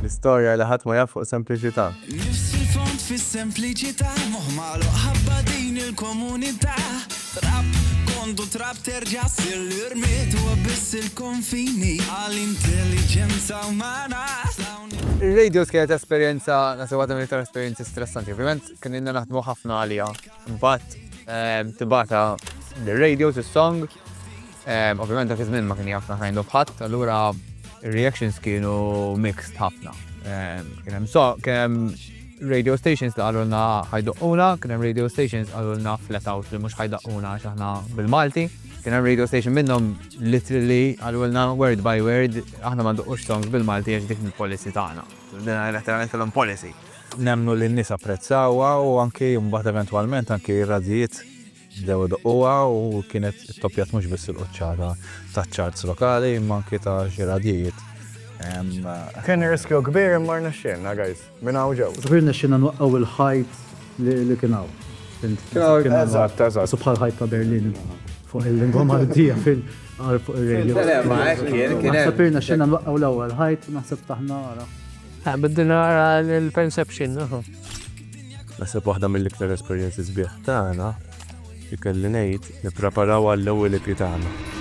L-istorja li ħadd ma jaf fuq sempliċità. Nifsi l-fond fis-sempliċità, moħmalu ħabba din il-komunità. Trap kontu trap terġa' ssir l-irmiet u biss il-konfini għall-intelligenza umana. Il-radios kienet esperienza, nasa għadam iktar esperienzi stressanti. Ovvijament, kien inna naħdmu ħafna għalija. Mbatt, tibata l-radios, il-song. Ovvijament, dak iż-żmien ma kien jafna kind of ħadd, allura il-reactions kienu mixed ħafna. Kienem radio stations li għallulna ħajduqquna, kienem radio stations għallulna flat out li mux ħajduqquna xaħna bil-Malti. Kienem radio station minnom literally għallulna word by word, aħna ma nduqqux songs bil-Malti għax dik il-policy tagħna. Dina letteralment kellhom policy. Nemnu li n-nies apprezzawa u anki mbagħad eventwalment anki r-radijiet bdew iduqquha u kienet toppjat mhux biss il-quċċata taċ-charts lokali imma anki ta' xi radijiet. Kien riskju kbir imma rnexxielna guys, minn hawn ġew. Sabirna xina nwaqqaw il-ħajt li kienaw. Eżatt. Subħal ħajt ta' Berlin fuq il-lingwa Maltija fuq il-radio. Sabirna xina nwaqqaw l-ewwel ħajt naħseb taħna għara. Biddina għara l-perception, Naħseb waħda mill-iktar esperjenzi sbieħ tagħna li kelli ngħid nippreparaw għall-ewwel EP tagħna.